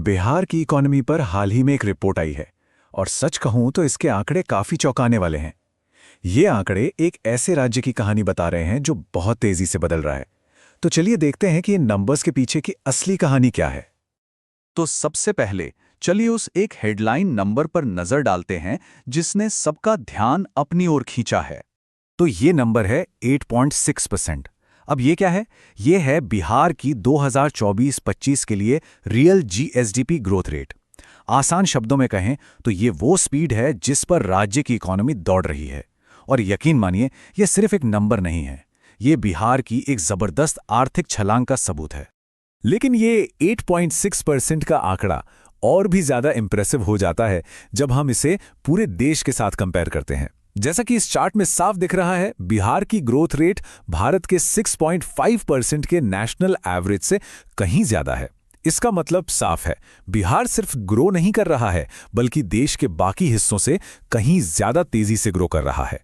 बिहार की इकोनॉमी पर हाल ही में एक रिपोर्ट आई है और सच कहूं तो इसके आंकड़े काफी चौंकाने वाले हैं। ये आंकड़े एक ऐसे राज्य की कहानी बता रहे हैं जो बहुत तेजी से बदल रहा है। तो चलिए देखते हैं कि इन नंबर्स के पीछे की असली कहानी क्या है। तो सबसे पहले चलिए उस एक हेडलाइन नंबर पर नजर डालते हैं जिसने सबका ध्यान अपनी ओर खींचा है। तो ये नंबर है 8.6%। अब ये क्या है? ये है बिहार की 2024-25 के लिए रियल जीएसडीपी ग्रोथ रेट। आसान शब्दों में कहें तो ये वो स्पीड है जिस पर राज्य की इकोनॉमी दौड़ रही है। और यकीन मानिए, ये सिर्फ एक नंबर नहीं है, ये बिहार की एक जबरदस्त आर्थिक छलांग का सबूत है। लेकिन ये 8.6% का आंकड़ा और भी ज्यादा इंप्रेसिव हो जाता है जब हम इसे पूरे देश के साथ कंपेयर करते हैं। जैसा कि इस चार्ट में साफ दिख रहा है, बिहार की ग्रोथ रेट भारत के 6.5% के नेशनल एवरेज से कहीं ज्यादा है। इसका मतलब साफ है, बिहार सिर्फ ग्रो नहीं कर रहा है, बल्कि देश के बाकी हिस्सों से कहीं ज्यादा तेजी से ग्रो कर रहा है।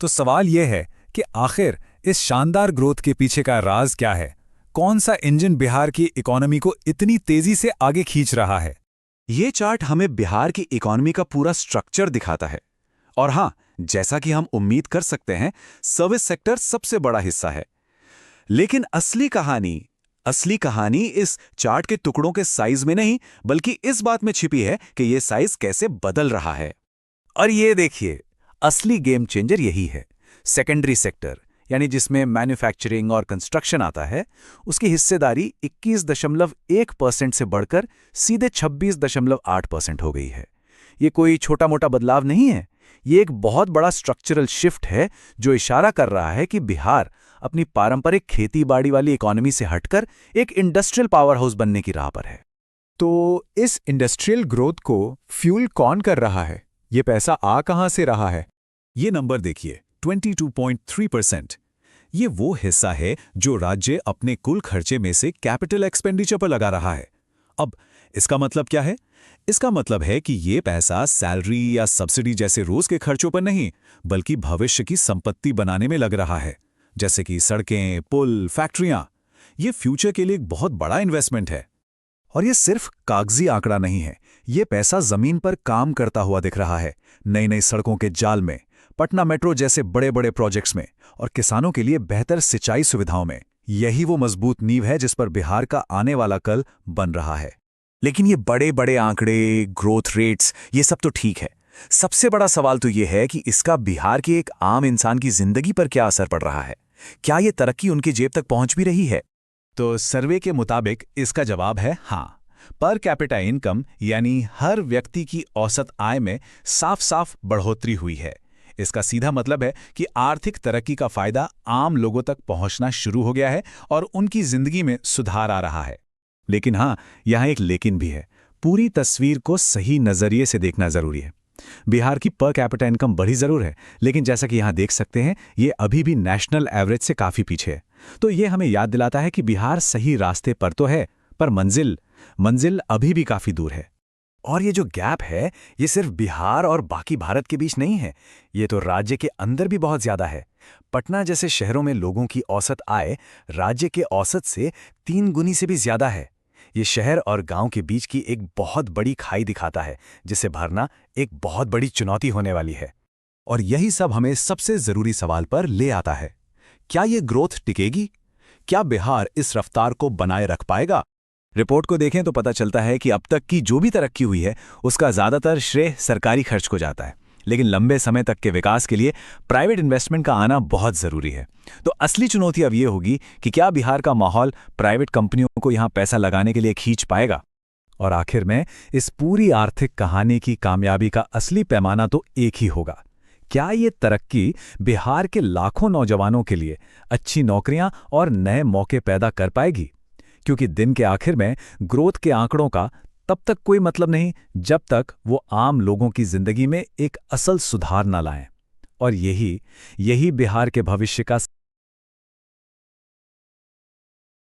तो सवाल यह है कि आखिर इस शानदार ग्रोथ के पीछे का राज क्या है? कौन सा इंजन बिहार की इकोनॉमी को इतनी तेजी से आगे खींच रहा है? ये चार्ट हमें बिहार की इकोनॉमी का पूरा स्ट्रक्चर दिखाता है। और हां, जैसा कि हम उम्मीद कर सकते हैं, सर्विस सेक्टर सबसे बड़ा हिस्सा है। लेकिन असली कहानी इस चार्ट के टुकड़ों के साइज में नहीं, बल्कि इस बात में छिपी है कि ये साइज कैसे बदल रहा है। और ये देखिए, असली गेम चेंजर यही है। सेकेंडरी सेक्टर, यानी जिसमें मैन्युफैक्चरिंग और कंस्ट्रक्शन आता है, उसकी हिस्सेदारी 21.1% से बढ़कर सीधे 26.8% हो गई है। ये कोई छोटा मोटा बदलाव नहीं है, ये एक बहुत बड़ा स्ट्रक्चरल शिफ्ट है जो इशारा कर रहा है कि बिहार अपनी पारंपरिक खेती-बाड़ी वाली इकोनॉमी से हटकर एक इंडस्ट्रियल पावर हाउस बनने की राह पर है। तो इस इंडस्ट्रियल ग्रोथ को फ्यूल कौन कर रहा है? ये पैसा आ कहां से रहा है? ये नंबर देखिए, 22.3%। ये वो हिस्सा है जो राज्य अपने कुल खर्चे में से कैपिटल एक्सपेंडिचर पर लगा रहा है। अब इसका मतलब क्या है? इसका मतलब है कि ये पैसा सैलरी या सब्सिडी जैसे रोज के खर्चों पर नहीं, बल्कि भविष्य की संपत्ति बनाने में लग रहा है, जैसे कि सड़कें, पुल, फैक्ट्रियां। ये फ्यूचर के लिए एक बहुत बड़ा इन्वेस्टमेंट है। और ये सिर्फ कागजी आंकड़ा नहीं है, ये पैसा जमीन पर काम करता हुआ दिख रहा है, नई नई सड़कों के जाल में, पटना मेट्रो जैसे बड़े बड़े प्रोजेक्ट्स में, और किसानों के लिए बेहतर सिंचाई सुविधाओं में। यही वो मजबूत नींव है जिस पर बिहार का आने वाला कल बन रहा है। लेकिन ये बड़े बड़े आंकड़े, ग्रोथ रेट्स, ये सब तो ठीक है। सबसे बड़ा सवाल तो ये है कि इसका बिहार के एक आम इंसान की जिंदगी पर क्या असर पड़ रहा है? क्या ये तरक्की उनकी जेब तक पहुंच भी रही है? तो सर्वे के मुताबिक इसका जवाब है हाँ। पर कैपिटा इनकम, यानी हर व्यक्ति की औसत आय में साफ साफ बढ़ोतरी हुई है। इसका सीधा मतलब है कि आर्थिक तरक्की का फायदा आम लोगों तक पहुंचना शुरू हो गया है और उनकी जिंदगी में सुधार आ रहा है। लेकिन हाँ, यहाँ एक लेकिन भी है। पूरी तस्वीर को सही नजरिए से देखना जरूरी है। बिहार की पर कैपिटा इनकम बढ़ी जरूर है, लेकिन जैसा कि यहाँ देख सकते हैं, ये अभी भी नेशनल एवरेज से काफी पीछे है। तो ये हमें याद दिलाता है कि बिहार सही रास्ते पर तो है, पर मंजिल अभी भी काफी दूर है। और ये जो गैप है, ये सिर्फ बिहार और बाकी भारत के बीच नहीं है, ये तो राज्य के अंदर भी बहुत ज्यादा है। पटना जैसे शहरों में लोगों की औसत आय राज्य के औसत से 3 गुनी से भी ज्यादा है। ये शहर और गांव के बीच की एक बहुत बड़ी खाई दिखाता है, जिसे भरना एक बहुत बड़ी चुनौती होने वाली है। और यही सब हमें सबसे जरूरी सवाल पर ले आता है, क्या ये ग्रोथ टिकेगी? क्या बिहार इस रफ्तार को बनाए रख पाएगा? रिपोर्ट को देखें तो पता चलता है कि अब तक की जो भी तरक्की हुई है, उसका ज्यादातर श्रेय सरकारी खर्च को जाता है। लेकिन लंबे समय तक के विकास के लिए प्राइवेट इन्वेस्टमेंट का आना बहुत जरूरी है। तो असली चुनौती अब ये होगी कि क्या बिहार का माहौल प्राइवेट कंपनियों को यहाँ पैसा लगाने के लिए खींच पाएगा? और आखिर में इस पूरी आर्थिक कहानी की कामयाबी का असली पैमाना तो एक ही होगा। क्या ये तरक्की बिहार के लाखों नौजवानों के लिए अच्छी नौकरियां और नए मौके पैदा कर पाएगी? क्योंकि दिन के आखिर में ग्रोथ के आंकड़ों का तब तक कोई मतलब नहीं जब तक वो आम लोगों की जिंदगी में एक असल सुधार न लाएं। और यही बिहार के भविष्य का